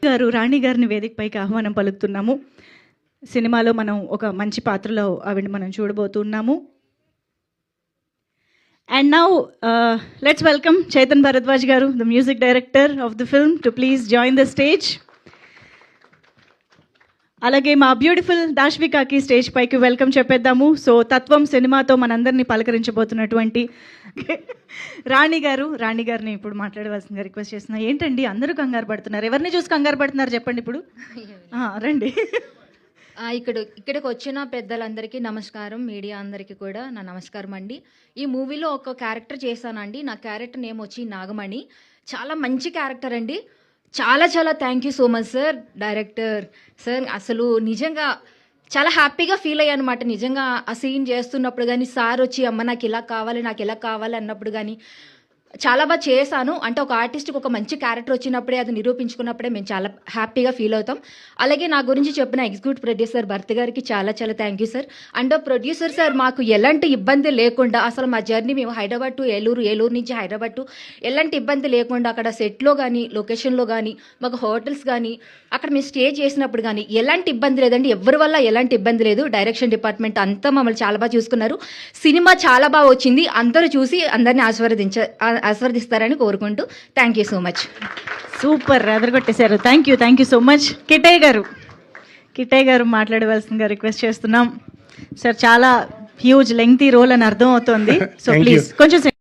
గారు రాణి గారిని వేదికపైకి ఆహ్వానం పలుకుతున్నాము. సినిమాలో మనం ఒక మంచి పాత్రలో ఆవిడ మనం చూడబోతున్నాము. And now let's welcome Chetan Bharadwaj garu, the music director of the film, to please join the stage. అలాగే మా బ్యూటిఫుల్ దాష్వికాకి స్టేజ్ పైకి వెల్కమ్ చెప్పేద్దాము. సో తత్వం సినిమాతో మనందరినీ పలకరించబోతున్నటువంటి రాణి గారిని ఇప్పుడు మాట్లాడవలసిందిగా రిక్వెస్ట్ చేస్తున్నా. ఏంటండి అందరూ కంగారు పడుతున్నారు? ఎవరిని చూసి కంగారు పడుతున్నారు చెప్పండి ఇప్పుడు. రండి. ఇక్కడికి వచ్చిన పెద్దలందరికీ నమస్కారం, మీడియా అందరికీ కూడా నా నమస్కారం అండి. ఈ మూవీలో ఒక క్యారెక్టర్ చేశానండి. నా క్యారెక్టర్ నేమ్ వచ్చి నాగమణి. చాలా మంచి క్యారెక్టర్ అండి. చాలా చాలా thank you so much sir, director sir. అసలు నిజంగా చాలా హ్యాపీగా ఫీల్ అయ్యాను అనమాట. నిజంగా ఆ సీన్ చేస్తున్నప్పుడు కానీ సార్ వచ్చి అమ్మ నాకు ఇలా కావాలి అన్నప్పుడు కానీ చాలా బాగా చేశాను. అంటే ఒక ఆర్టిస్ట్కి ఒక మంచి క్యారెక్టర్ వచ్చినప్పుడే, అది నిరూపించుకున్నప్పుడే మేము చాలా హ్యాపీగా ఫీల్ అవుతాం. అలాగే నా గురించి చెప్పిన ఎగ్జిక్యూటివ్ ప్రొడ్యూసర్ భర్త గారికి చాలా చాలా thank you sir. And producer sir మాకు ఎలాంటి ఇబ్బంది లేకుండా, అసలు మా జర్నీ మేము హైదరాబాద్ టు ఏలూరు నుంచి హైదరాబాద్ టు ఎలాంటి ఇబ్బంది లేకుండా, అక్కడ సెట్లో కానీ లొకేషన్లో కానీ మాకు హోటల్స్ కానీ అక్కడ మేము స్టే చేసినప్పుడు కానీ ఎలాంటి ఇబ్బంది లేదండి. ఎవరి వల్ల ఎలాంటి ఇబ్బంది లేదు. డైరెక్షన్ డిపార్ట్మెంట్ అంతా మమ్మల్ని చాలా బాగా చూసుకున్నారు. సినిమా చాలా బాగా వచ్చింది. అందరూ చూసి అందరినీ ఆశీర్వదిస్తారని కోరుకుంటూ thank you so much. Super, ఎదరగొట్టేశారు. Thank you so much. Kittayya garu మాట్లాడవలసిందిగా రిక్వెస్ట్ చేస్తున్నాం. సార్ చాలా హ్యూజ్ లెంగ్తీ రోల్ అని అర్థం అవుతోంది. సో ప్లీజ్ కొంచెం